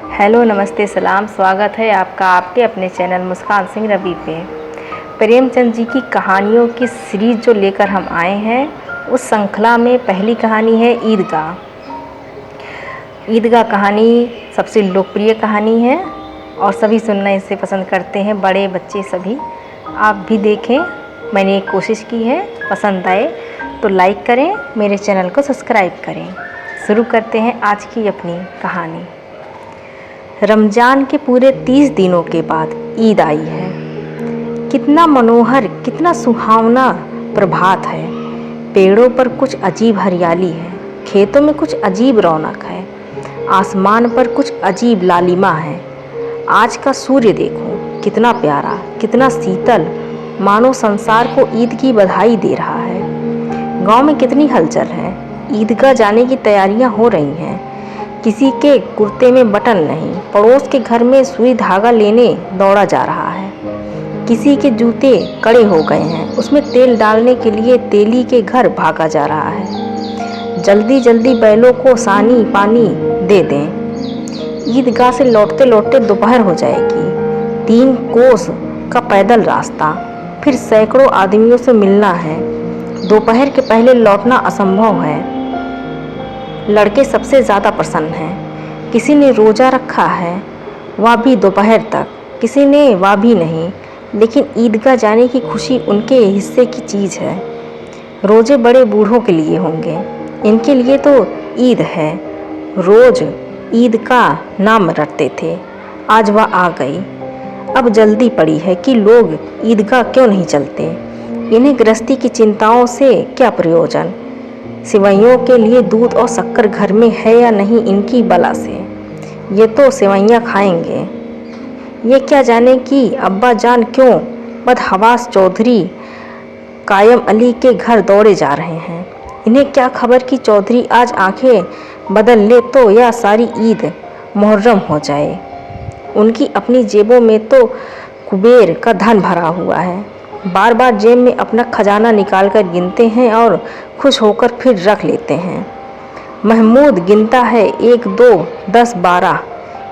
Hello, नमस्ते, सलाम। स्वागत है आपका आपके अपने चैनल मुस्कान सिंह रवि पे। प्रेमचंद जी की कहानियों की सीरीज़ जो लेकर हम आए हैं, उस श्रृंखला में पहली कहानी है ईदगाह। ईदगाह कहानी सबसे लोकप्रिय कहानी है और सभी सुनना इसे पसंद करते हैं, बड़े बच्चे सभी। आप भी देखें, मैंने एक कोशिश की है। पसंद आए तो लाइक करें, मेरे चैनल को सब्सक्राइब करें। शुरू करते हैं आज की अपनी कहानी। रमज़ान के पूरे 30 दिनों के बाद ईद आई है। कितना मनोहर, कितना सुहावना प्रभात है। पेड़ों पर कुछ अजीब हरियाली है, खेतों में कुछ अजीब रौनक है, आसमान पर कुछ अजीब लालिमा है। आज का सूर्य देखो, कितना प्यारा, कितना शीतल, मानो संसार को ईद की बधाई दे रहा है। गांव में कितनी हलचल है। ईदगाह जाने की तैयारियां हो रही हैं। किसी के कुर्ते में बटन नहीं, पड़ोस के घर में सुई धागा लेने दौड़ा जा रहा है। किसी के जूते कड़े हो गए हैं, उसमें तेल डालने के लिए तेली के घर भागा जा रहा है। जल्दी जल्दी बैलों को सानी पानी दे दें। ईदगाह से लौटते लौटते दोपहर हो जाएगी। 3 कोस का पैदल रास्ता, फिर सैकड़ों आदमियों से मिलना है। दोपहर के पहले लौटना असंभव है। लड़के सबसे ज़्यादा प्रसन्न हैं। किसी ने रोज़ा रखा है, वह भी दोपहर तक, किसी ने वह भी नहीं। लेकिन ईदगाह जाने की खुशी उनके हिस्से की चीज़ है। रोज़े बड़े बूढ़ों के लिए होंगे, इनके लिए तो ईद है। रोज़ ईद का नाम रटते थे, आज वह आ गई। अब जल्दी पड़ी है कि लोग ईदगाह क्यों नहीं चलते। इन्हें गृहस्थी की चिंताओं से क्या प्रयोजन। सेवइयों के लिए दूध और शक्कर घर में है या नहीं, इनकी बला से। ये तो सेवइयाँ खाएंगे। ये क्या जाने कि अब्बा जान क्यों बदहवास चौधरी कायम अली के घर दौड़े जा रहे हैं। इन्हें क्या खबर कि चौधरी आज आंखें बदल ले तो यह सारी ईद मुहर्रम हो जाए। उनकी अपनी जेबों में तो कुबेर का धन भरा हुआ है। बार बार जेब में अपना खजाना निकालकर गिनते हैं और खुश होकर फिर रख लेते हैं। महमूद गिनता है 1 2 10 12,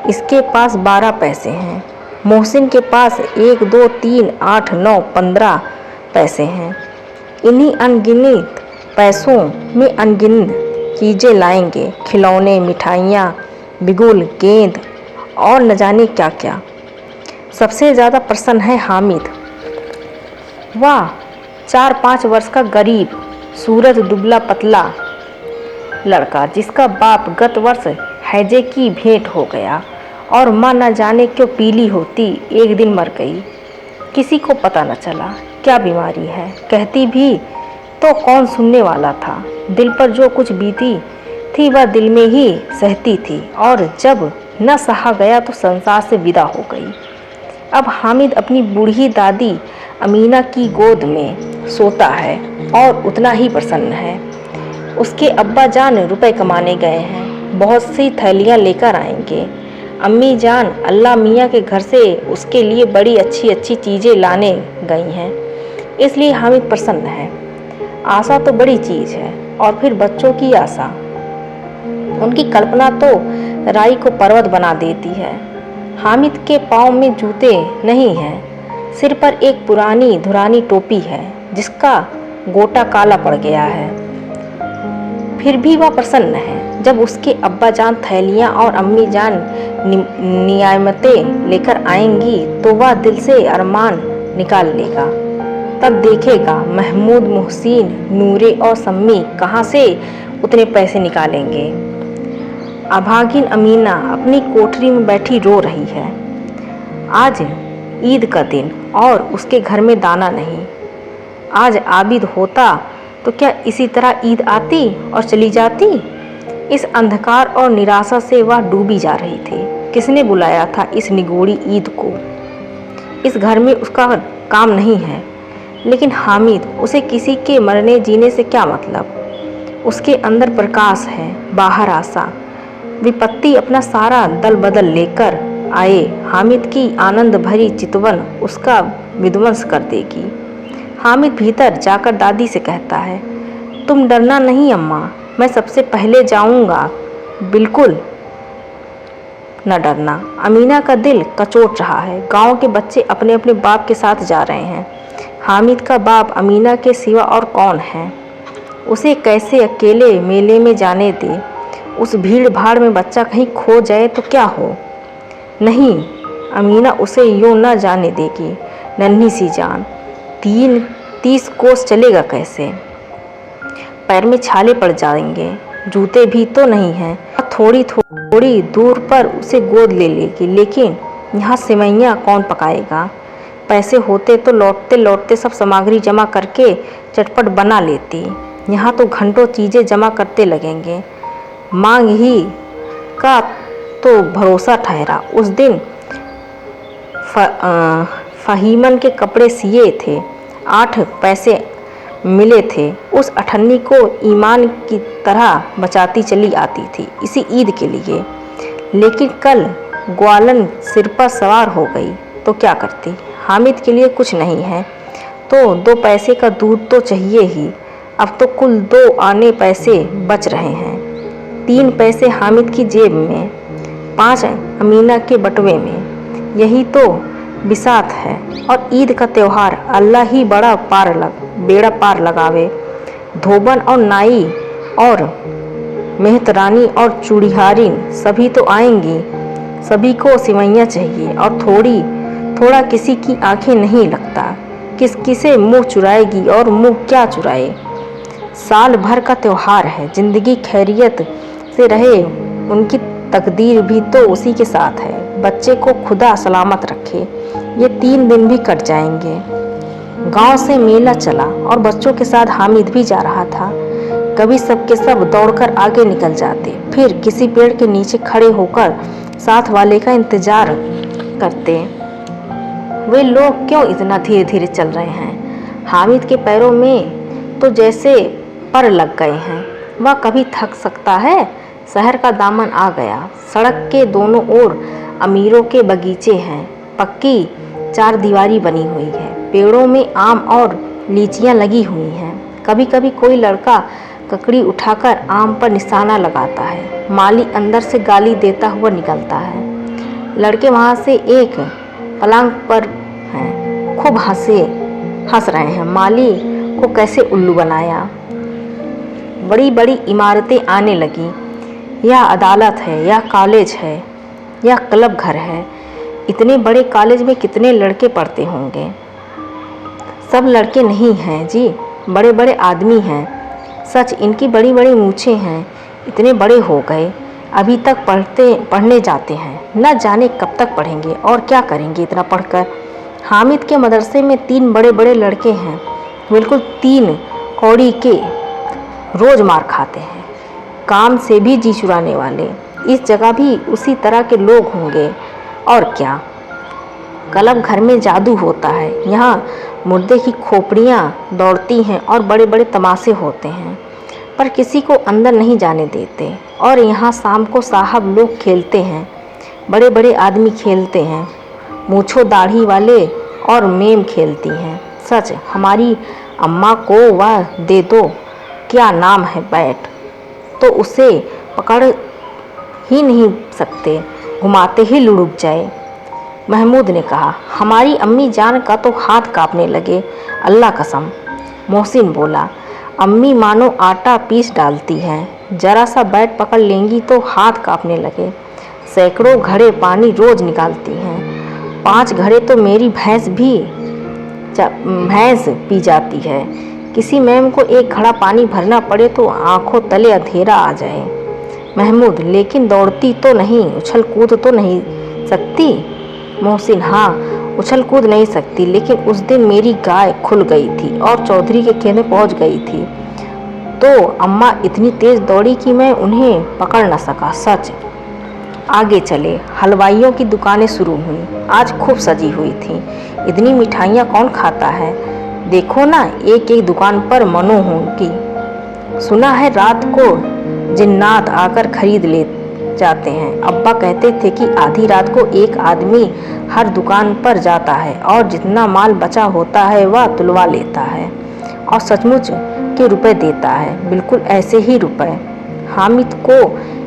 इसके पास 12 पैसे हैं। मोहसिन के पास 1 2 3 8 9 15 पैसे हैं। इन्हीं अनगिनत पैसों में अनगिनत चीज़ें लाएंगे, खिलौने, मिठाइयाँ, बिगुल, गेंद और न जाने क्या क्या। सबसे ज़्यादा प्रसन्न है हामिद। वाह, 4-5 वर्ष का गरीब, सूरज दुबला पतला लड़का, जिसका बाप गत वर्ष हैजे की भेंट हो गया और माँ न जाने क्यों पीली होती एक दिन मर गई। किसी को पता न चला क्या बीमारी है, कहती भी तो कौन सुनने वाला था। दिल पर जो कुछ बीती थी वह दिल में ही सहती थी, और जब न सहा गया तो संसार से विदा हो गई। अब हामिद अपनी बूढ़ी दादी अमीना की गोद में सोता है और उतना ही प्रसन्न है। उसके अब्बा जान रुपए कमाने गए हैं, बहुत सी थैलियाँ लेकर आएंगे। अम्मी जान अल्लाह मियाँ के घर से उसके लिए बड़ी अच्छी अच्छी चीज़ें लाने गई हैं, इसलिए हामिद प्रसन्न है। आशा तो बड़ी चीज़ है, और फिर बच्चों की आशा, उनकी कल्पना तो राई को पर्वत बना देती है। हामिद के पाँव में जूते नहीं हैं, सिर पर एक पुरानी धुरानी टोपी है जिसका गोटा काला पड़ गया है। फिर भी वह प्रसन्न है। जब उसके अब्बा जान थैलियाँ और अम्मी जान नियामतें लेकर आएंगी तो वह दिल से अरमान निकाल लेगा। तब देखेगा महमूद, मोहसिन, नूरे और सम्मी कहाँ से उतने पैसे निकालेंगे। अभागिन अमीना अपनी कोठरी में बैठी रो रही है। आज ईद का दिन और उसके घर में दाना नहीं। आज आबिद होता तो क्या इसी तरह ईद आती और चली जाती। इस अंधकार और निराशा से वह डूबी जा रही थी। किसने बुलाया था इस निगोड़ी ईद को। इस घर में उसका काम नहीं है, लेकिन हामिद, उसे किसी के मरने जीने से क्या मतलब। उसके अंदर प्रकाश है, बाहर आशा। विपत्ति अपना सारा दल बदल लेकर आए, हामिद की आनंद भरी चितवन उसका विध्वंस कर देगी। हामिद भीतर जाकर दादी से कहता है, तुम डरना नहीं अम्मा, मैं सबसे पहले जाऊंगा। बिल्कुल न डरना। अमीना का दिल कचोट रहा है। गांव के बच्चे अपने अपने बाप के साथ जा रहे हैं। हामिद का बाप अमीना के सिवा और कौन है? उसे कैसे अकेले मेले में जाने दे? उस भीड़ भाड़ में बच्चा कहीं खो जाए तो क्या हो? नहीं, अमीना उसे यूं न जाने देगी। नन्ही सी जान, 30 कोस चलेगा कैसे? पैर में छाले पड़ जाएंगे। जूते भी तो नहीं हैं। थोड़ी थोड़ी दूर पर उसे गोद ले लेगी, लेकिन यहाँ सेवैयाँ कौन पकाएगा? पैसे होते तो लौटते लौटते सब सामग्री जमा करके चटपट बना लेती। यहाँ तो घंटों चीज़ें जमा करते लगेंगे। मांग ही का तो भरोसा ठहरा। उस दिन फहीमन के कपड़े सिए थे, 8 पैसे मिले थे। उस अठन्नी को ईमान की तरह बचाती चली आती थी इसी ईद के लिए। लेकिन कल ग्वालन सिर पर सवार हो गई तो क्या करती? हामिद के लिए कुछ नहीं है तो 2 पैसे का दूध तो चाहिए ही। अब तो कुल 2 आने पैसे बच रहे हैं। 3 पैसे हामिद की जेब में, 5 अमीना के बटुए में। यही तो बिसात है। और ईद का त्यौहार अल्लाह ही बेड़ा पार लगावे। धोबन और नाई और मेहतरानी और चूड़िहारिन सभी तो आएंगी। सभी को सिवैयाँ चाहिए और थोड़ा किसी की आंखें नहीं लगता। किसे मुंह चुराएगी और मुंह क्या चुराए? साल भर का त्यौहार है। जिंदगी खैरियत से रहे, उनकी तकदीर भी तो उसी के साथ है। बच्चे को खुदा सलामत रखे। ये 3 दिन भी कट जाएंगे। गांव से मेला चला और बच्चों के साथ हामिद भी जा रहा था। कभी सबके सब दौड़कर आगे निकल जाते, फिर किसी पेड़ के नीचे खड़े होकर साथ वाले का इंतजार करते। वे लोग क्यों इतना धीरे धीरे चल रहे हैं? हामिद के पैरों में तो जैसे पर लग गए हैं। वह कभी थक सकता है? शहर का दामन आ गया। सड़क के दोनों ओर अमीरों के बगीचे हैं। पक्की 4 दीवारी बनी हुई है। पेड़ों में आम और लीचियां लगी हुई हैं। कभी कभी कोई लड़का ककड़ी उठाकर आम पर निशाना लगाता है। माली अंदर से गाली देता हुआ निकलता है। लड़के वहाँ से एक पलंग पर हैं, खूब हंस रहे हैं। माली को कैसे उल्लू बनाया। बड़ी बड़ी इमारतें आने लगी। यह अदालत है, यह कॉलेज है, यह क्लब घर है। इतने बड़े कॉलेज में कितने लड़के पढ़ते होंगे? सब लड़के नहीं हैं जी, बड़े बड़े आदमी हैं। सच, इनकी बड़ी बड़ी मूछें हैं। इतने बड़े हो गए, अभी तक पढ़ने जाते हैं। न जाने कब तक पढ़ेंगे और क्या करेंगे इतना पढ़कर। हामिद के मदरसे में 3 बड़े बड़े लड़के हैं, बिल्कुल 3 कौड़ी के। रोज़ मार खाते हैं, काम से भी जी चुराने वाले। इस जगह भी उसी तरह के लोग होंगे और क्या। क्लब घर में जादू होता है। यहाँ मुर्दे की खोपड़ियाँ दौड़ती हैं और बड़े बड़े तमाशे होते हैं, पर किसी को अंदर नहीं जाने देते। और यहाँ शाम को साहब लोग खेलते हैं, बड़े बड़े आदमी खेलते हैं। मूछों दाढ़ी वाले और मेम खेलती हैं। सच, हमारी अम्मा को वह दे दो, क्या नाम है, बैट, तो उसे पकड़ ही नहीं सकते, घुमाते ही लुढ़क जाए। महमूद ने कहा। हमारी अम्मी जान का तो हाथ कांपने लगे, अल्लाह कसम। मोहसिन बोला। अम्मी मानो आटा पीस डालती हैं, जरा सा बैट पकड़ लेंगी तो हाथ कांपने लगे। सैकड़ों घड़े पानी रोज निकालती हैं। 5 घड़े तो मेरी भैंस पी जाती है। किसी मैम को 1 घड़ा पानी भरना पड़े तो आंखों तले अंधेरा आ जाए। महमूद, लेकिन दौड़ती तो नहीं, उछल कूद तो नहीं सकती? मोहसिन, हाँ, उछल कूद नहीं सकती, लेकिन उस दिन मेरी गाय खुल गई थी और चौधरी के खेत में पहुंच गई थी तो अम्मा इतनी तेज दौड़ी कि मैं उन्हें पकड़ न सका। सच। आगे चले। हलवाइयों की दुकानें शुरू हुई। आज खूब सजी हुई थी। इतनी मिठाइयाँ कौन खाता है? देखो ना, एक एक दुकान पर मनो होंगी। सुना है रात को जिन्नात आकर खरीद ले जाते हैं। अब्बा कहते थे कि आधी रात को एक आदमी हर दुकान पर जाता है और जितना माल बचा होता है वह तुलवा लेता है और सचमुच के रुपए देता है, बिल्कुल ऐसे ही रुपए। हामिद को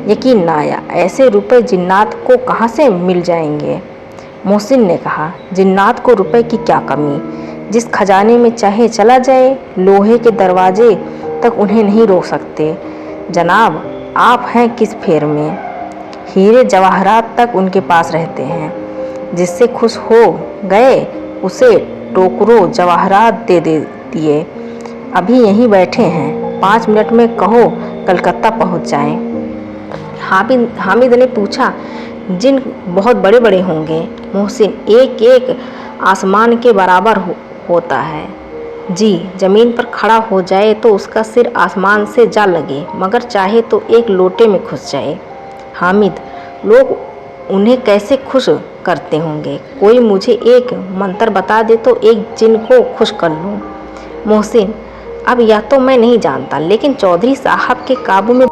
यकीन ना आया, ऐसे रुपए जिन्नात को कहाँ से मिल जाएंगे। मोहसिन ने कहा, जिन्नात को रुपए की क्या कमी, जिस खजाने में चाहे चला जाए, लोहे के दरवाजे तक उन्हें नहीं रोक सकते। जनाब, आप हैं किस फेर में, हीरे जवाहरात तक उनके पास रहते हैं। जिससे खुश हो गए उसे टोकरो जवाहरात दे दिए। अभी यहीं बैठे हैं, 5 मिनट में कहो कलकत्ता पहुंच जाएं। हामिद ने पूछा, जिन बहुत बड़े बड़े होंगे। मोहसिन, एक एक आसमान के बराबर होता है। जी, ज़मीन पर खड़ा हो जाए तो उसका सिर आसमान से जा लगे, मगर चाहे तो एक लोटे में घुस जाए। हामिद, लोग उन्हें कैसे खुश करते होंगे, कोई मुझे एक मंत्र बता दे तो एक जिन को खुश कर लूँ। मोहसिन, अब या तो मैं नहीं जानता, लेकिन चौधरी साहब के काबू में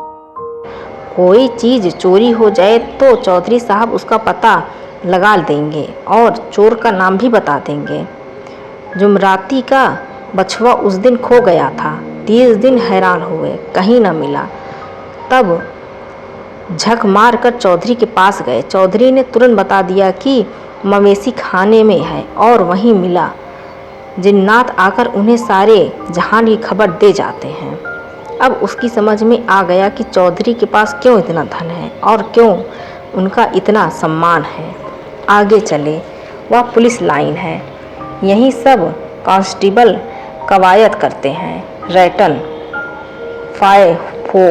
कोई चीज़ चोरी हो जाए तो चौधरी साहब उसका पता लगा देंगे और चोर का नाम भी बता देंगे। जुमराती का बछवा उस दिन खो गया था, 30 दिन हैरान हुए, कहीं न मिला। तब झक मार कर चौधरी के पास गए। चौधरी ने तुरंत बता दिया कि मवेशी खाने में है और वहीं मिला। जिन्नात आकर उन्हें सारे जहान की खबर दे जाते हैं। अब उसकी समझ में आ गया कि चौधरी के पास क्यों इतना धन है और क्यों उनका इतना सम्मान है। आगे चले, वह पुलिस लाइन है, यहीं सब कांस्टेबल कवायद करते हैं। रैटन फाय फो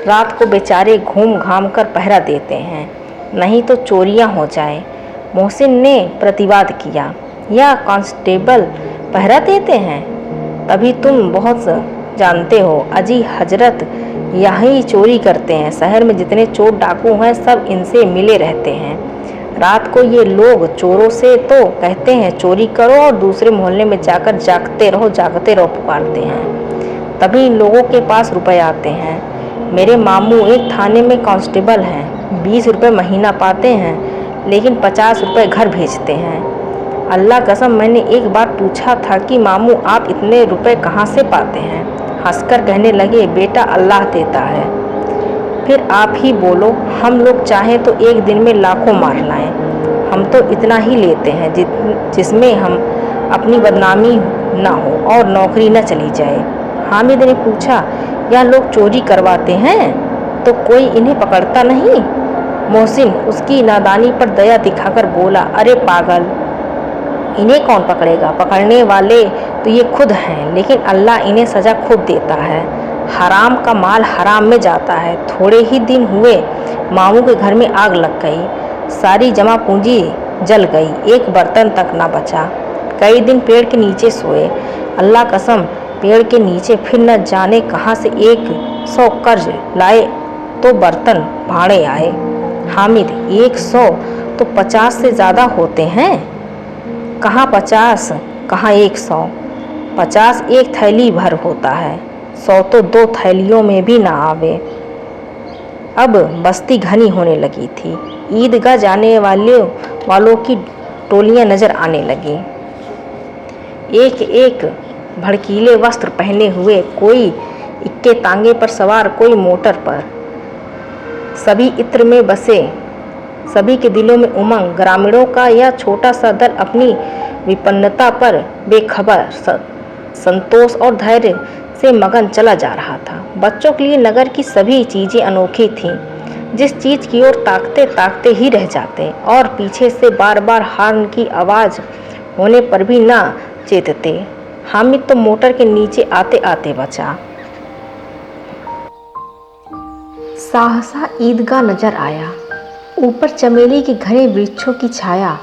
रात को बेचारे घूम घाम कर पहरा देते हैं, नहीं तो चोरियां हो जाए। मोहसिन ने प्रतिवाद किया, यह कांस्टेबल पहरा देते हैं? तभी तुम बहुत जानते हो, अजी हजरत यहीं चोरी करते हैं। शहर में जितने चोर डाकू हैं सब इनसे मिले रहते हैं। रात को ये लोग चोरों से तो कहते हैं चोरी करो और दूसरे मोहल्ले में जाकर जागते रहो पुकारते हैं। तभी इन लोगों के पास रुपए आते हैं। मेरे मामू एक थाने में कांस्टेबल हैं, 20 रुपये महीना पाते हैं, लेकिन 50 रुपये घर भेजते हैं। अल्लाह कसम, मैंने एक बार पूछा था कि मामू आप इतने रुपए कहाँ से पाते हैं? हंसकर कहने लगे, बेटा अल्लाह देता है। फिर आप ही बोलो, हम लोग चाहें तो एक दिन में लाखों मार लाएं। हम तो इतना ही लेते हैं जिसमें हम अपनी बदनामी ना हो और नौकरी न चली जाए। हामिद ने पूछा, यह लोग चोरी करवाते हैं तो कोई इन्हें पकड़ता नहीं? मोहसिन उसकी नादानी पर दया दिखाकर बोला, अरे पागल, इन्हें कौन पकड़ेगा? पकड़ने वाले तो ये खुद हैं, लेकिन अल्लाह इन्हें सज़ा खुद देता है। हराम का माल हराम में जाता है। थोड़े ही दिन हुए मामू के घर में आग लग गई, सारी जमा पूंजी जल गई, एक बर्तन तक ना बचा। कई दिन पेड़ के नीचे सोए। अल्लाह कसम, पेड़ के नीचे फिर न जाने कहाँ से 100 कर्ज लाए तो बर्तन भाड़े आए। हामिद, 100 तो 50 से ज़्यादा होते हैं। कहाँ 50, कहाँ 100। 50 एक थैली भर होता है, 100 तो 2 थैलियों में भी ना आवे। अब बस्ती घनी होने लगी थी। ईदगाह जाने वालों की टोलियां नजर आने लगी। एक एक भड़कीले वस्त्र पहने हुए, कोई इक्के तांगे पर सवार, कोई मोटर पर। सभी इत्र में बसे, सभी के दिलों में उमंग। ग्रामीणों का यह छोटा सा दल अपनी विपन्नता पर बेखबर संतोष और धैर्य से मगन चला जा रहा था। बच्चों के लिए नगर की सभी चीज़ें अनोखी थीं। जिस चीज़ की ओर ताकते ताकते ही रह जाते और पीछे से बार बार हॉर्न की आवाज़ होने पर भी ना चेतते। हामिद तो मोटर के नीचे आते आते बचा। सहसा ईदगाह नजर आया। ऊपर चमेली के घने वृक्षों की छाया,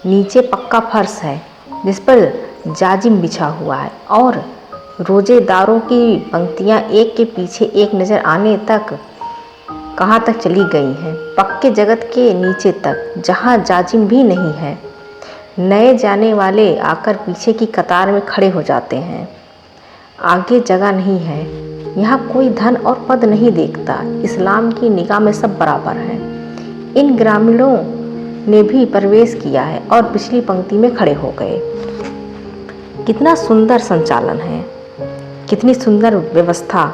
नीचे पक्का फर्श है जिस पर जाजिम बिछा हुआ है और रोजेदारों की पंक्तियां एक के पीछे एक नजर आने तक कहाँ तक चली गई हैं, पक्के जगत के नीचे तक, जहाँ जाजिम भी नहीं है। नए जाने वाले आकर पीछे की कतार में खड़े हो जाते हैं। आगे जगह नहीं है। यहाँ कोई धन और पद नहीं देखता। इस्लाम की निगाह में सब बराबर हैं। इन ग्रामीणों ने भी प्रवेश किया है और पिछली पंक्ति में खड़े हो गए। कितना सुंदर संचालन है, कितनी सुंदर व्यवस्था।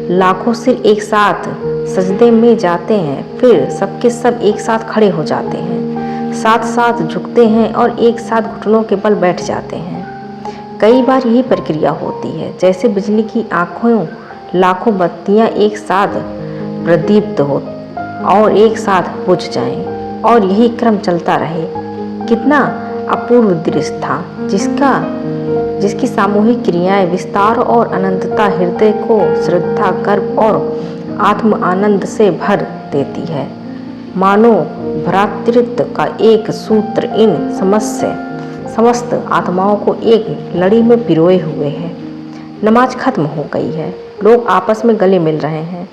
लाखों सिर एक साथ सजदे में जाते हैं, फिर सबके सब एक साथ खड़े हो जाते हैं, साथ साथ झुकते हैं और एक साथ घुटनों के बल बैठ जाते हैं। कई बार यही प्रक्रिया होती है, जैसे बिजली की आंखों लाखों बत्तियां एक साथ प्रदीप्त हो और एक साथ बुझ जाएं, और यही क्रम चलता रहे। कितना अपूर्व दृश्य था, जिसकी सामूहिक क्रियाएं विस्तार और अनंतता हृदय को श्रद्धा, गर्व और आत्म आनंद से भर देती है। मानो भ्रातृत्व का एक सूत्र इन समस्त आत्माओं को एक लड़ी में पिरोए हुए है। नमाज खत्म हो गई है, लोग आपस में गले मिल रहे हैं।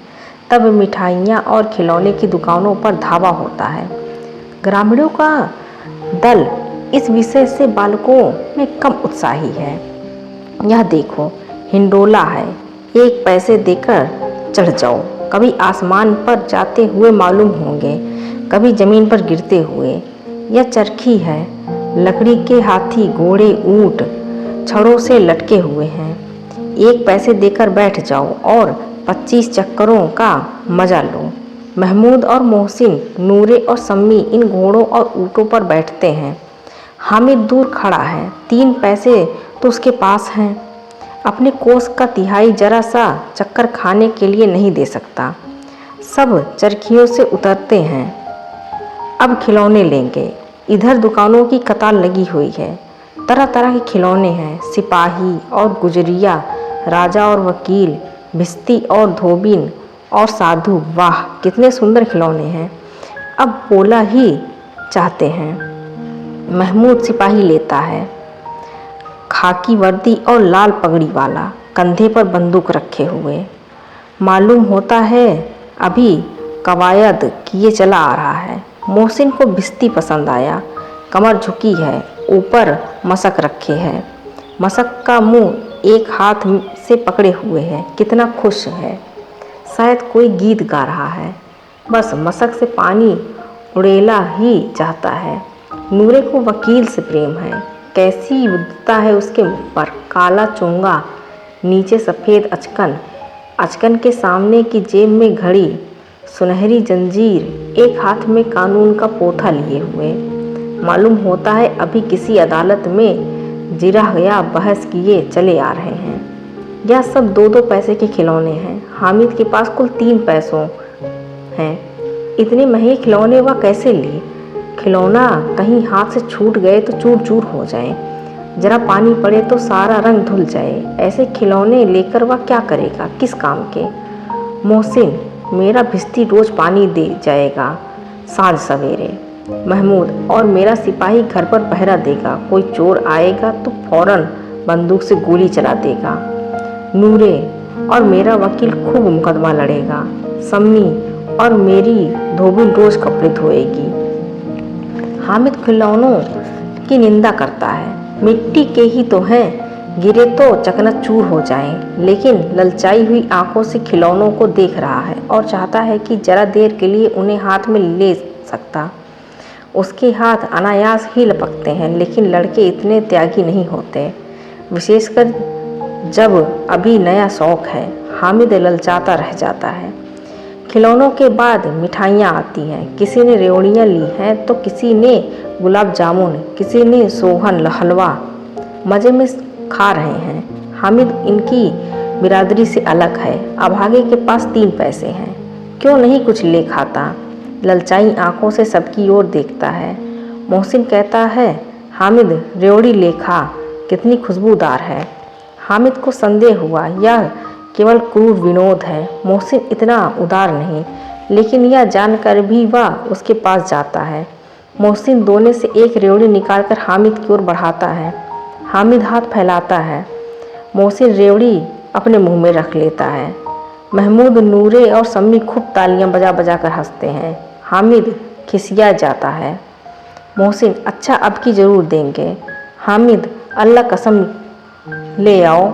तब मिठाइयाँ और खिलौने की दुकानों पर धावा होता है। ग्रामीणों का दल इस विषय से बालकों में कम उत्साही है। यह देखो, हिंडोला है, 1 पैसे देकर चढ़ जाओ। कभी आसमान पर जाते हुए मालूम होंगे, कभी जमीन पर गिरते हुए। यह चरखी है, लकड़ी के हाथी, घोड़े, ऊंट छड़ों से लटके हुए हैं। 1 पैसे देकर बैठ जाओ और 25 चक्करों का मजा लो। महमूद और मोहसिन, नूरे और सम्मी इन घोड़ों और ऊँटों पर बैठते हैं। हामिद दूर खड़ा है, 3 पैसे तो उसके पास हैं। अपने कोष का तिहाई जरा सा चक्कर खाने के लिए नहीं दे सकता। सब चरखियों से उतरते हैं, अब खिलौने लेंगे। इधर दुकानों की कतार लगी हुई है, तरह तरह के खिलौने हैं। सिपाही और गुजरिया, राजा और वकील, भिस्ती और धोबिन और साधु, वाह कितने सुंदर खिलौने हैं। अब बोला ही चाहते हैं। महमूद सिपाही लेता है, खाकी वर्दी और लाल पगड़ी वाला, कंधे पर बंदूक रखे हुए। मालूम होता है अभी कवायद किए चला आ रहा है। मोहसिन को भिस्ती पसंद आया, कमर झुकी है, ऊपर मशक रखे है। मशक का मुंह एक हाथ से पकड़े हुए है, कितना खुश है, शायद कोई गीत गा रहा है। बस मशक से पानी उड़ेला ही चाहता है। नूरे को वकील से प्रेम है, कैसी युद्धता है उसके मुख पर, काला चोंगा, नीचे सफ़ेद अचकन के सामने की जेब में घड़ी, सुनहरी जंजीर, एक हाथ में कानून का पोथा लिए हुए। मालूम होता है अभी किसी अदालत में जिरह या बहस किए चले आ रहे हैं। यह सब 2-2 पैसे के खिलौने हैं। हामिद के पास कुल 3 पैसों हैं। इतने महंगे खिलौने वह कैसे लिए? खिलौना कहीं हाथ से छूट गए तो चूर चूर हो जाए, जरा पानी पड़े तो सारा रंग धुल जाए। ऐसे खिलौने लेकर वह क्या करेगा, किस काम के? मोहसिन, मेरा भिस्ती रोज पानी दे जाएगा साँझ सवेरे। महमूद, और मेरा सिपाही घर पर पहरा देगा, कोई चोर आएगा तो फौरन बंदूक से गोली चला देगा। नूरे, और मेरा वकील खूब मुकदमा लड़ेगा। सम्मी, और मेरी धोबिन रोज कपड़े धोएगी। हामिद खिलौनों की निंदा करता है, मिट्टी के ही तो हैं, गिरे तो चकनाचूर हो जाएं। लेकिन ललचाई हुई आंखों से खिलौनों को देख रहा है और चाहता है कि जरा देर के लिए उन्हें हाथ में ले सकता। उसके हाथ अनायास ही लपकते हैं, लेकिन लड़के इतने त्यागी नहीं होते, विशेषकर जब अभी नया शौक है। हामिद ललचाता रह जाता है। खिलौनों के बाद मिठाइयाँ आती हैं। किसी ने रेवड़ियाँ ली हैं तो किसी ने गुलाब जामुन, किसी ने सोहन हलवा। मज़े में खा रहे हैं। हामिद इनकी बिरादरी से अलग है। अभागे के पास 3 पैसे हैं, क्यों नहीं कुछ ले खाता? ललचाई आंखों से सबकी ओर देखता है। मोहसिन कहता है, हामिद रेवड़ी ले खा, कितनी खुशबूदार है। हामिद को संदेह हुआ यह केवल क्रूर विनोद है। मोहसिन इतना उदार नहीं, लेकिन यह जानकर भी वह उसके पास जाता है। मोहसिन दोने से एक रेवड़ी निकालकर हामिद की ओर बढ़ाता है। हामिद हाथ फैलाता है। मोहसिन रेवड़ी अपने मुंह में रख लेता है। महमूद, नूरे और सम्मी खूब तालियां बजा बजा कर हंसते हैं। हामिद खिसिया जाता है। मोहसिन, अच्छा अब की ज़रूर देंगे। हामिद, अल्लाह कसम ले आओ।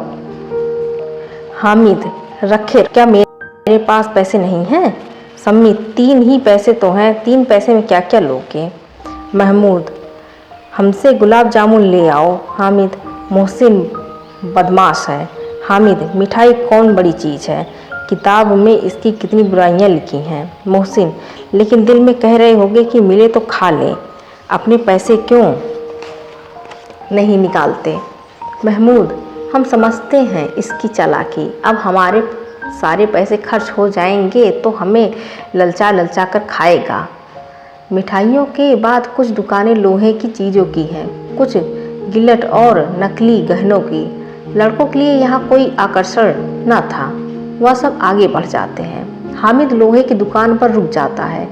हामिद, रखे क्या मेरे पास पैसे नहीं हैं? सम्मी, 3 ही पैसे तो हैं, 3 पैसे में क्या क्या लोगे? महमूद, हमसे गुलाब जामुन ले आओ। हामिद, मोहसिन बदमाश है। हामिद, मिठाई कौन बड़ी चीज़ है, किताब में इसकी कितनी बुराइयां लिखी हैं। मोहसिन, लेकिन दिल में कह रहे होगे कि मिले तो खा लें, अपने पैसे क्यों नहीं निकालते। महमूद, हम समझते हैं इसकी चालाकी। अब हमारे सारे पैसे खर्च हो जाएंगे तो हमें ललचा ललचा कर खाएगा। मिठाइयों के बाद कुछ दुकानें लोहे की चीज़ों की हैं, कुछ गिलट और नकली गहनों की। लड़कों के लिए यहाँ कोई आकर्षण न था, वह सब आगे बढ़ जाते हैं। हामिद लोहे की दुकान पर रुक जाता है।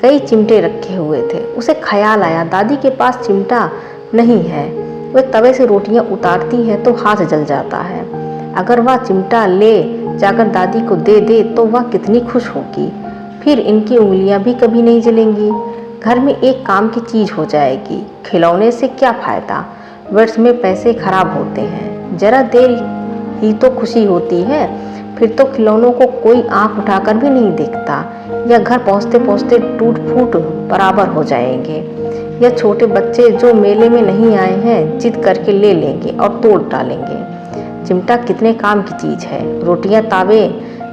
कई चिमटे रखे हुए थे। उसे ख्याल आया, दादी के पास चिमटा नहीं है। वे तवे से रोटियां उतारती हैं तो हाथ जल जाता है। अगर वह चिमटा ले जाकर दादी को दे दे तो वह कितनी खुश होगी। फिर इनकी उंगलियां भी कभी नहीं जलेंगी। घर में एक काम की चीज़ हो जाएगी। खिलौने से क्या फ़ायदा, वर्ष में पैसे खराब होते हैं। ज़रा देर ही तो खुशी होती है, फिर तो खिलौनों को कोई आंख उठाकर भी नहीं देखता, या घर पहुँचते पहुँचते टूट फूट बराबर हो जाएंगे। या छोटे बच्चे जो मेले में नहीं आए हैं जिद करके ले लेंगे और तोड़ डालेंगे। चिमटा कितने काम की चीज़ है। रोटियां तावे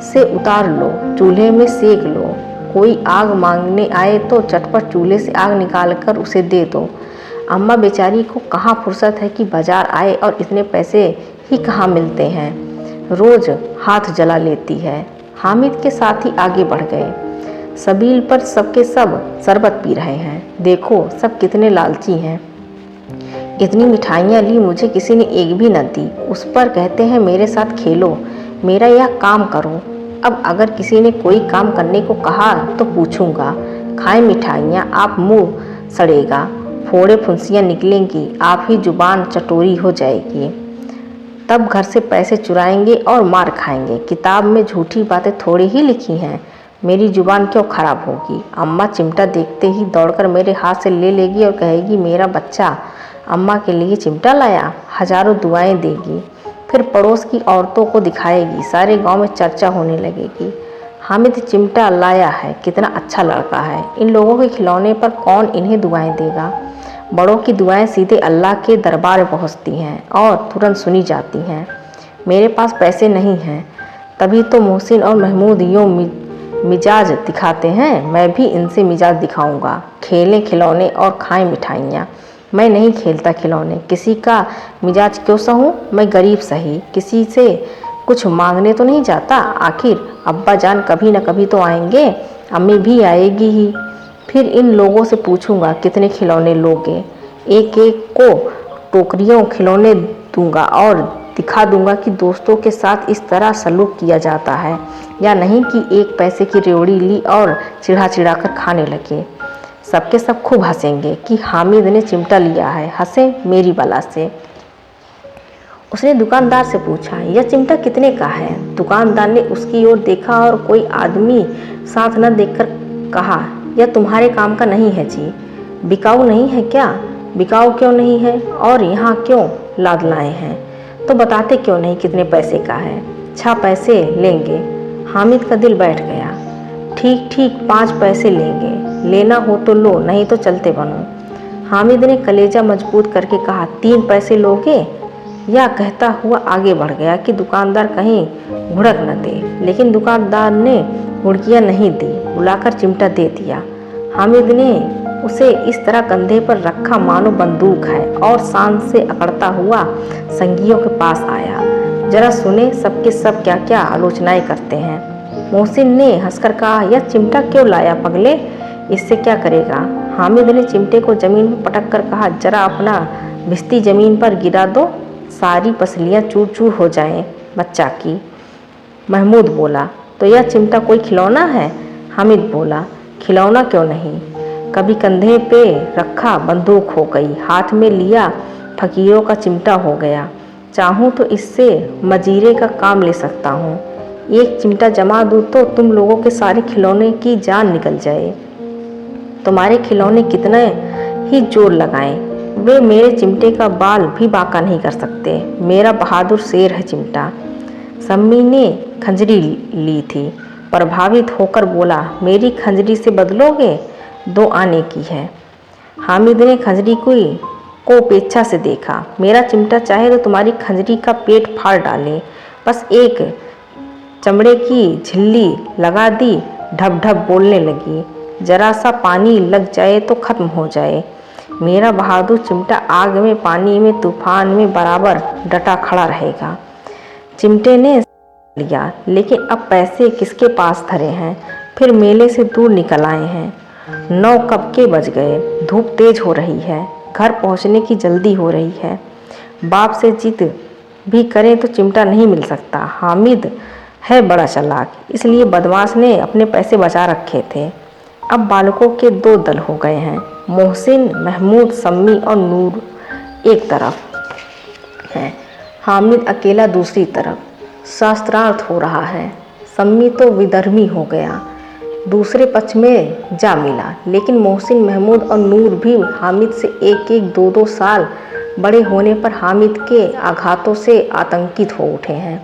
से उतार लो, चूल्हे में सेक लो। कोई आग मांगने आए तो चटपट चूल्हे से आग निकालकर उसे दे दो। अम्मा बेचारी को कहाँ फुर्सत है कि बाजार आए, और इतने पैसे ही कहाँ मिलते हैं। रोज़ हाथ जला लेती है। हामिद के साथ ही आगे बढ़ गए। सबील पर सबके सब शरबत पी रहे हैं। देखो सब कितने लालची हैं। इतनी मिठाइयाँ ली, मुझे किसी ने एक भी न दी। उस पर कहते हैं मेरे साथ खेलो, मेरा यह काम करो। अब अगर किसी ने कोई काम करने को कहा तो पूछूंगा। खाएं मिठाइयाँ, आप मुंह सड़ेगा, फोड़े फुंसियाँ निकलेंगी, आप ही जुबान चटोरी हो जाएगी। तब घर से पैसे चुराएंगे और मार खाएंगे। किताब में झूठी बातें थोड़ी ही लिखी हैं, मेरी जुबान क्यों खराब होगी। अम्मा चिमटा देखते ही दौड़कर मेरे हाथ से ले लेगी और कहेगी मेरा बच्चा अम्मा के लिए चिमटा लाया, हजारों दुआएं देगी। फिर पड़ोस की औरतों को दिखाएगी, सारे गांव में चर्चा होने लगेगी। हामिद चिमटा लाया है, कितना अच्छा लड़का है। इन लोगों के खिलौने पर कौन इन्हें दुआएं देगा। बड़ों की दुआएं सीधे अल्लाह के दरबार में पहुँचती हैं और तुरंत सुनी जाती हैं। मेरे पास पैसे नहीं हैं, तभी तो मोहसिन और महमूद यूँ मिजाज दिखाते हैं। मैं भी इनसे मिजाज दिखाऊंगा। खेलें खिलौने और खाएं मिठाइयाँ। मैं नहीं खेलता खिलौने, किसी का मिजाज क्यों सहूँ। मैं गरीब सही, किसी से कुछ मांगने तो नहीं जाता। आखिर अब्बा जान कभी न कभी तो आएंगे, अम्मी भी आएगी ही। फिर इन लोगों से पूछूंगा कितने खिलौने लोगे। एक एक को टोकरियों खिलौने दूंगा और दिखा दूंगा कि दोस्तों के साथ इस तरह सलूक किया जाता है या नहीं, कि एक पैसे की रेवड़ी ली और चिढ़ा चिढ़ा कर खाने लगे। सबके सब खूब हंसेंगे कि हामिद ने चिमटा लिया है। हंसे मेरी बला से। उसने दुकानदार से पूछा, यह चिमटा कितने का है। दुकानदार ने उसकी ओर देखा और कोई आदमी साथ न देखकर कहा, यह तुम्हारे काम का नहीं है जी। बिकाऊ नहीं है क्या। बिकाऊ क्यों नहीं है, और यहाँ क्यों लाद लाए हैं। तो बताते क्यों नहीं कितने पैसे का है। 6 पैसे लेंगे। हामिद का दिल बैठ गया। ठीक ठीक 5 पैसे लेंगे, लेना हो तो लो, नहीं तो चलते बनो। हामिद ने कलेजा मजबूत करके कहा, 3 पैसे लोगे। या कहता हुआ आगे बढ़ गया कि दुकानदार कहीं भुड़क न दे। लेकिन दुकानदार ने मुड़कियाँ नहीं दी, बुलाकर चिमटा दे दिया। हामिद ने उसे इस तरह कंधे पर रखा मानो बंदूक है, और शान से अकड़ता हुआ संगियों के पास आया। जरा सुने सबके सब क्या क्या आलोचनाएं करते हैं। मोहसिन ने हंसकर कहा, यह चिमटा क्यों लाया पगले, इससे क्या करेगा। हामिद ने चिमटे को जमीन पर पटक कर कहा, जरा अपना भिश्ती जमीन पर गिरा दो, सारी पसलियाँ चूर चूर हो जाएं बच्चा की। महमूद बोला, तो यह चिमटा कोई खिलौना है। हामिद बोला, खिलौना क्यों नहीं, कभी कंधे पे रखा बंदूक हो गई, हाथ में लिया फकीरों का चिमटा हो गया। चाहूँ तो इससे मजीरे का काम ले सकता हूँ। एक चिमटा जमा दूँ तो तुम लोगों के सारे खिलौने की जान निकल जाए। तुम्हारे खिलौने कितने ही जोर लगाएं, वे मेरे चिमटे का बाल भी बांका नहीं कर सकते। मेरा बहादुर शेर है चिमटा। सम्मी ने खंजरी ली थी, प्रभावित होकर बोला, मेरी खंजरी से बदलोगे, 2 आने की है। हामिद ने खंजरी को उपेक्षा से देखा। मेरा चिमटा चाहे तो तुम्हारी खंजरी का पेट फाड़ डाले, बस एक चमड़े की झिल्ली लगा दी, ढप ढप बोलने लगी, जरा सा पानी लग जाए तो खत्म हो जाए। मेरा बहादुर चिमटा आग में, पानी में, तूफान में बराबर डटा खड़ा रहेगा। चिमटे ने लिया, लेकिन अब पैसे किसके पास धरे हैं। फिर मेले से दूर निकल आए हैं। 9 कब के बज गए। धूप तेज हो रही है, घर पहुंचने की जल्दी हो रही है। बाप से जिद भी करें तो चिमटा नहीं मिल सकता। हामिद है बड़ा चालाक, इसलिए बदमाश ने अपने पैसे बचा रखे थे। अब बालकों के 2 दल हो गए हैं। मोहसिन, महमूद, सम्मी और नूर एक तरफ है, हामिद अकेला दूसरी तरफ। शास्त्रार्थ हो रहा है। सम्मी तो विधर्मी हो गया, दूसरे पक्ष में जा मिला। लेकिन मोहसिन, महमूद और नूर भी हामिद से 1-1, 2-2 साल बड़े होने पर हामिद के आघातों से आतंकित हो उठे हैं।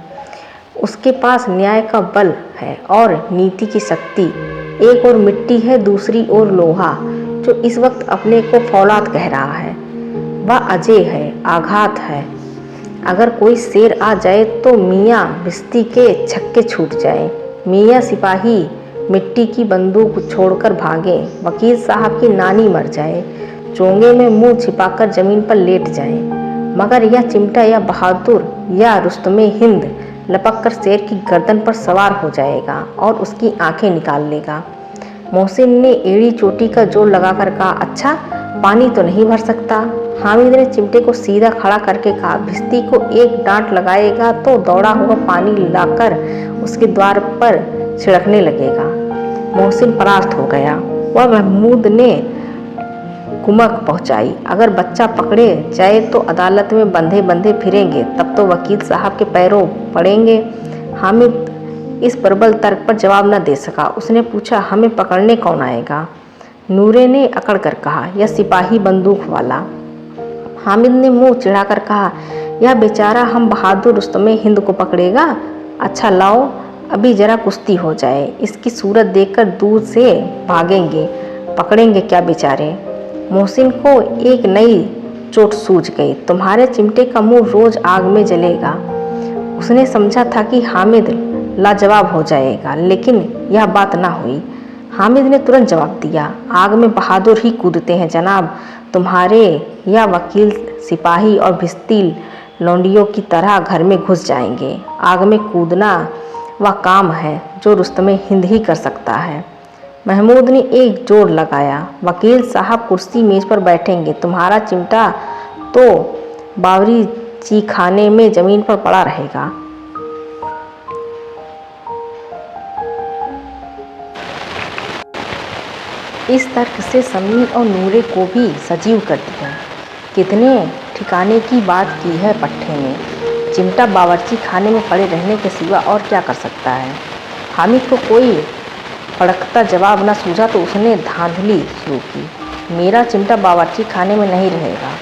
उसके पास न्याय का बल है और नीति की शक्ति। एक और मिट्टी है, दूसरी ओर लोहा, जो इस वक्त अपने को फौलाद कह रहा है। वह अजय है, आघात है। अगर कोई शेर आ जाए तो मियाँ भिश्ती के छक्के छूट जाए। मियाँ सिपाही मिट्टी की बंदूक छोड़कर भागे, वकील साहब की नानी मर जाए, चोंगे में मुंह छिपाकर जमीन पर लेट जाए, मगर यह चिमटा या बहादुर या रुस्तमे हिंद लपक कर शेर की गर्दन पर सवार हो जाएगा और उसकी आंखें निकाल लेगा। मोहसिन ने एड़ी चोटी का जोर लगाकर कहा, अच्छा पानी तो नहीं भर सकता। हामिद ने चिमटे को सीधा खड़ा करके कहा, भिश्ती को एक डांट लगाएगा तो दौड़ा हुआ पानी लाकर उसके द्वार पर छिड़कने लगेगा। मोहसिन परास्त हो गया। वह महमूद ने कुमक पहुंचाई, अगर बच्चा पकड़े जाए तो अदालत में बंधे बंधे फिरेंगे, तब तो वकील साहब के पैरों पड़ेंगे। हामिद इस प्रबल तर्क पर जवाब न दे सका। उसने पूछा, हमें पकड़ने कौन आएगा। नूरे ने अकड़ कर कहा, यह सिपाही बंदूक वाला। हामिद ने मुंह चिढ़ाकर कहा, यह बेचारा हम बहादुर रुस्तमे हिंद को पकड़ेगा। अच्छा लाओ, अभी जरा कुश्ती हो जाए, इसकी सूरत देखकर दूर से भागेंगे, पकड़ेंगे क्या बेचारे। मोहसिन को एक नई चोट सूझ गई, तुम्हारे चिमटे का मुंह रोज आग में जलेगा। उसने समझा था कि हामिद लाजवाब हो जाएगा, लेकिन यह बात ना हुई। हामिद ने तुरंत जवाब दिया, आग में बहादुर ही कूदते हैं जनाब, तुम्हारे या वकील सिपाही और भिश्ती लौंडियों की तरह घर में घुस जाएंगे। आग में कूदना वह काम है जो रुस्तमे हिंद ही कर सकता है। महमूद ने एक जोर लगाया, वकील साहब कुर्सी मेज पर बैठेंगे, तुम्हारा चिमटा तो बावरीची खाने में जमीन पर पड़ा रहेगा। इस तर्क से सम्मी और नूरे को भी सजीव कर दिया। कितने ठिकाने की बात की है पट्टे ने। चिमटा बावर्ची खाने में पड़े रहने के सिवा और क्या कर सकता है। हामिद को कोई फड़कता जवाब न सूझा तो उसने धांधली शुरू की, मेरा चिमटा बावर्ची खाने में नहीं रहेगा।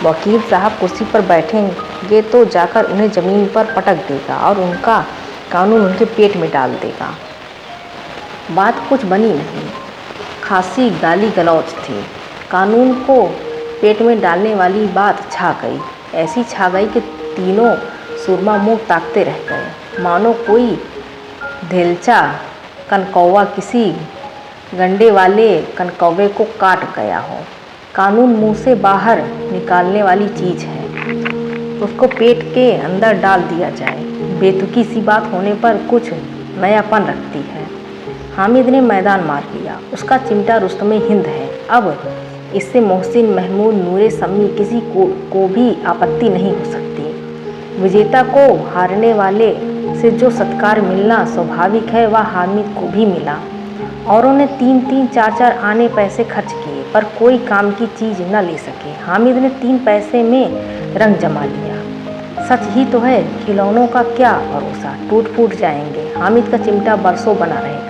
वकील साहब कुर्सी पर बैठेंगे तो जाकर उन्हें ज़मीन पर पटक देगा और उनका कानून उनके पेट में डाल देगा। बात कुछ बनी नहीं, खासी गाली गलौज थी। कानून को पेट में डालने वाली बात छा गई, ऐसी छा गई कि तीनों सुरमा मुँह ताकते रह गए, मानो कोई धेलचा कनकौवा किसी गंडे वाले कनकौवे को काट गया हो। कानून मुंह से बाहर निकालने वाली चीज़ है, उसको पेट के अंदर डाल दिया जाए, बेतुकी सी बात होने पर कुछ नयापन रखती है। हामिद ने मैदान मार लिया, उसका चिमटा रुस्तमे हिंद है। अब इससे मोहसिन, महमूद, नूरे, सम्मी किसी को भी आपत्ति नहीं हो सकती। विजेता को हारने वाले से जो सत्कार मिलना स्वाभाविक है वह हामिद को भी मिला। औरों ने 3-3, 4-4 आने पैसे खर्च किए पर कोई काम की चीज़ न ले सके। हामिद ने 3 पैसे में रंग जमा लिया। सच ही तो है, खिलौनों का क्या भरोसा, टूट फूट जाएंगे। हामिद का चिमटा बरसों बना रहेगा।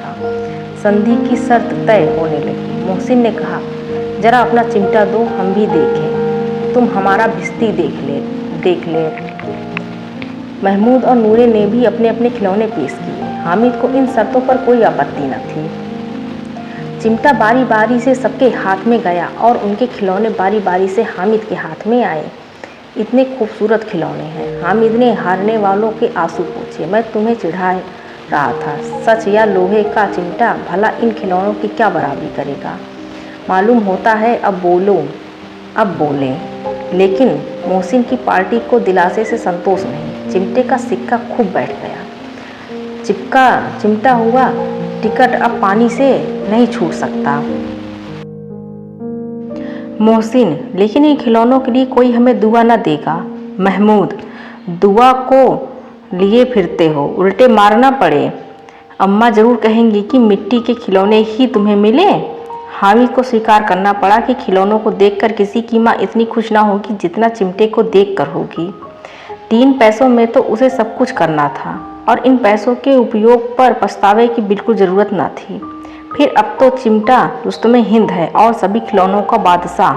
संधि की शर्त तय होने लगी। मोहसिन ने कहा, जरा अपना चिमटा दो, हम भी देखें, तुम हमारा भिश्ती देख ले। महमूद और नूरे ने भी अपने अपने खिलौने पेश किए। हामिद को इन शर्तों पर कोई आपत्ति न थी। चिमटा बारी बारी से सबके हाथ में गया और उनके खिलौने बारी बारी से हामिद के हाथ में आए। इतने खूबसूरत खिलौने हैं। हामिद ने हारने वालों के आंसू पोंछे, मैं तुम्हें रहा था। सच या लोहे का चिमटा भला इन खिलौनों की क्या बराबरी करेगा। मालूम होता है अब बोले, लेकिन मोहसिन की पार्टी को दिलासे से संतोष नहीं। चिमटे का सिक्का खूब बैठ गया। चिमटा हुआ टिकट अब पानी से नहीं छूट सकता। मोहसिन, लेकिन इन खिलौनों के लिए कोई हमें दुआ न देगा। महमूद, दुआ को लिए फिरते हो, उल्टे मारना पड़े। अम्मा जरूर कहेंगी कि मिट्टी के खिलौने ही तुम्हें मिले। हामिद को स्वीकार करना पड़ा कि खिलौनों को देखकर किसी की माँ इतनी खुश ना होगी जितना चिमटे को देखकर होगी। 3 पैसों में तो उसे सब कुछ करना था और इन पैसों के उपयोग पर पछतावे की बिल्कुल ज़रूरत न थी। फिर अब तो चिमटा रुस्तमे हिंद है और सभी खिलौनों का बादशाह।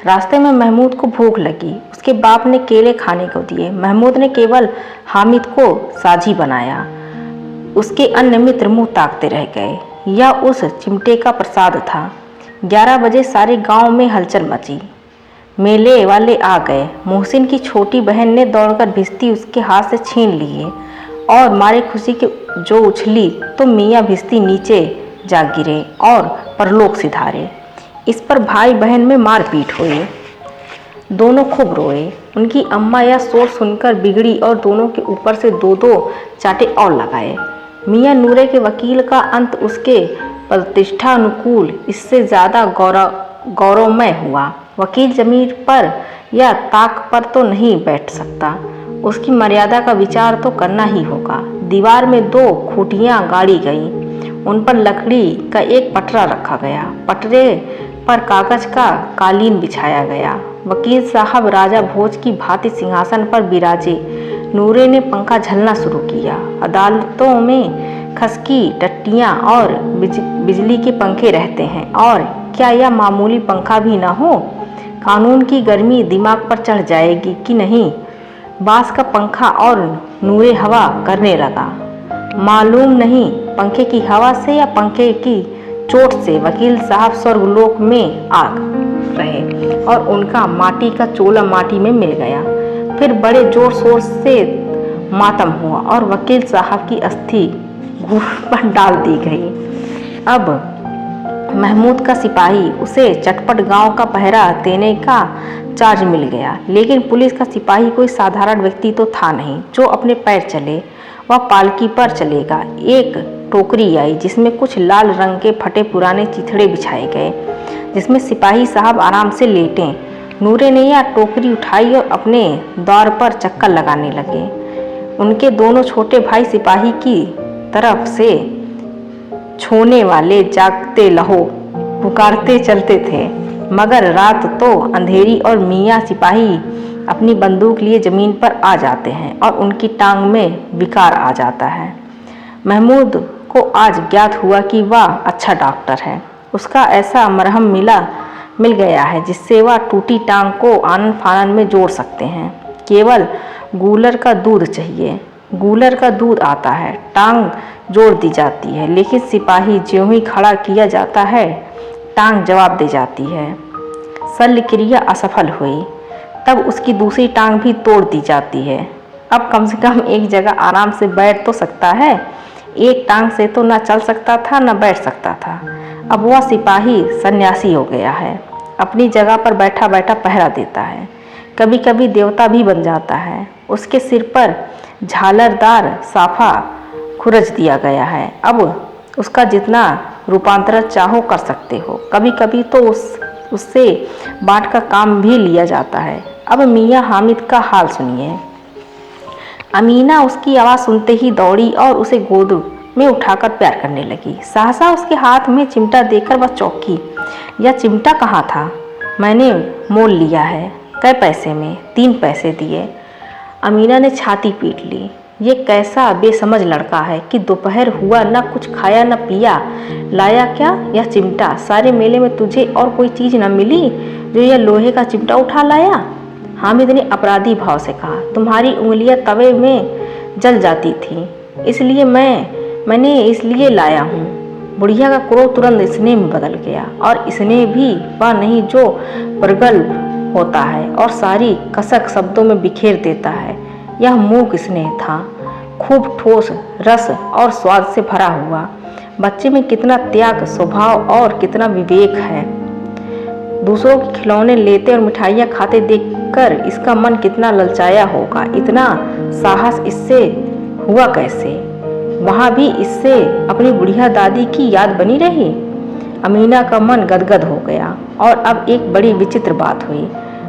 रास्ते में महमूद को भूख लगी। उसके बाप ने केले खाने को दिए। महमूद ने केवल हामिद को साझी बनाया। उसके अन्य मित्र मुँह ताकते रह गए। यह उस चिमटे का प्रसाद था। 11 बजे सारे गांव में हलचल मची। मेले वाले आ गए। मोहसिन की छोटी बहन ने दौड़कर भिश्ती उसके हाथ से छीन लिए और मारे खुशी के जो उछली तो मियाँ भिश्ती नीचे जा गिरे और परलोक सिधारे। इस पर भाई बहन में मारपीट हुई। दोनों खूब रोए। उनकी अम्मा यह शोर सुनकर बिगड़ी और दोनों के ऊपर से 2-2 चाटे और लगाए। मियाँ नूरे के वकील का अंत उसके प्रतिष्ठा अनुकूल इससे ज़्यादा गौरवमय हुआ। वकील जमीन पर या ताक पर तो नहीं बैठ सकता। उसकी मर्यादा का विचार तो करना ही होगा। दीवार में 2 खूंटियाँ गाड़ी गईं। उन पर लकड़ी का एक पटरा रखा गया। पटरे पर कागज का कालीन बिछाया गया। वकील साहब राजा भोज की भांति सिंहासन पर बिराजे। नूरे ने पंखा झलना शुरू किया। अदालतों में खसकी टट्टियाँ और बिजली के पंखे रहते हैं, और क्या यह मामूली पंखा भी ना हो? कानून की गर्मी दिमाग पर चढ़ जाएगी कि नहीं? बांस का पंखा और नूरे हवा करने लगा। मालूम नहीं पंखे की हवा से या पंखे की चोट से वकील साहब स्वर्गलोक में आ रहे और उनका माटी का चोला माटी में मिल गया। फिर बड़े जोर शोर से मातम हुआ और वकील साहब की अस्थि घूर पर डाल दी गई। अब महमूद का सिपाही उसे चटपट गांव का पहरा देने का चार्ज मिल गया। लेकिन पुलिस का सिपाही कोई साधारण व्यक्ति तो था नहीं जो अपने पैर चले। वह पालकी पर चलेगा। एक टोकरी आई जिसमें कुछ लाल रंग के फटे पुराने चिथड़े बिछाए गए, जिसमें सिपाही साहब आराम से लेटें। नूरे ने यह टोकरी उठाई और अपने द्वार पर चक्कर लगाने लगे। उनके दोनों छोटे भाई सिपाही की तरफ से छोने वाले जागते लहो पुकारते चलते थे। मगर रात तो अंधेरी और मियाँ सिपाही अपनी बंदूक लिए जमीन पर आ जाते हैं और उनकी टांग में विकार आ जाता है। महमूद को आज ज्ञात हुआ कि वह अच्छा डॉक्टर है। उसका ऐसा मरहम मिल गया है जिससे वह टूटी टांग को आनन फानन में जोड़ सकते हैं। केवल गूलर का दूध चाहिए। गूलर का दूध आता है, टांग जोड़ दी जाती है, लेकिन सिपाही ज्यों ही खड़ा किया जाता है टांग जवाब दे जाती है। शल्य क्रिया असफल हुई तब उसकी दूसरी टांग भी तोड़ दी जाती है। अब कम से कम एक जगह आराम से बैठ तो सकता है। एक टांग से तो न चल सकता था न बैठ सकता था। अब वह सिपाही सन्यासी हो गया है। अपनी जगह पर बैठा बैठा पहरा देता है। कभी कभी देवता भी बन जाता है। उसके सिर पर झालरदार साफा खुरच दिया गया है। अब उसका जितना रूपांतरण चाहो कर सकते हो। कभी कभी तो उससे बाट का काम भी लिया जाता है। अब मियाँ हामिद का हाल सुनिए। अमीना उसकी आवाज़ सुनते ही दौड़ी और उसे गोद में उठाकर प्यार करने लगी। सहसा उसके हाथ में चिमटा देखकर वह चौंकी। यह चिमटा कहाँ था? मैंने मोल लिया है। कै पैसे में? 3 पैसे दिए। अमीना ने छाती पीट ली। ये कैसा बेसमझ लड़का है कि दोपहर हुआ न कुछ खाया न पिया। लाया क्या? यह चिमटा। सारे मेले में तुझे और कोई चीज़ न मिली जो यह लोहे का चिमटा उठा लाया? हामिद ने अपराधी भाव से कहा। तुम्हारी उंगलियां तवे में जल जाती थी, इसलिए मैंने इसलिए लाया हूँ। बुढ़िया का क्रोध तुरंत स्नेह में बदल गया, और स्नेह भी वह नहीं जो प्रगल्भ होता है और सारी कसक शब्दों में बिखेर देता है। यह मूक स्नेह था। खूब ठोस रस और स्वाद से भरा हुआ। बच्चे में कितना त्याग, स्वभाव और कितना विवेक है। दूसरों के खिलौने लेते और मिठाइयाँ खाते देखकर इसका मन कितना ललचाया होगा। इतना साहस इससे हुआ कैसे? वहाँ भी इससे अपनी बुढ़िया दादी की याद बनी रही। अमीना का मन गदगद हो गया। और अब एक बड़ी विचित्र बात हुई,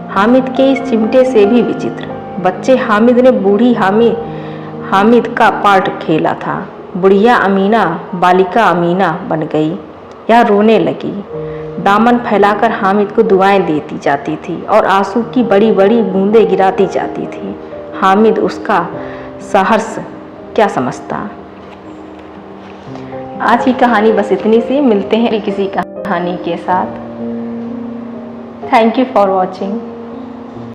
हामिद के इस चिमटे से भी विचित्र। बच्चे हामिद ने बूढ़ी हामिद का पार्ट खेला था। बुढ़िया अमीना बालिका अमीना बन गई। यह रोने लगी, दामन फैलाकर हामिद को दुआएं देती जाती थी और आंसू की बड़ी बड़ी बूंदें गिराती जाती थी। हामिद उसका सहर्ष क्या समझता। आज की कहानी बस इतनी सी। मिलते हैं किसी कहानी के साथ। Thank you for watching.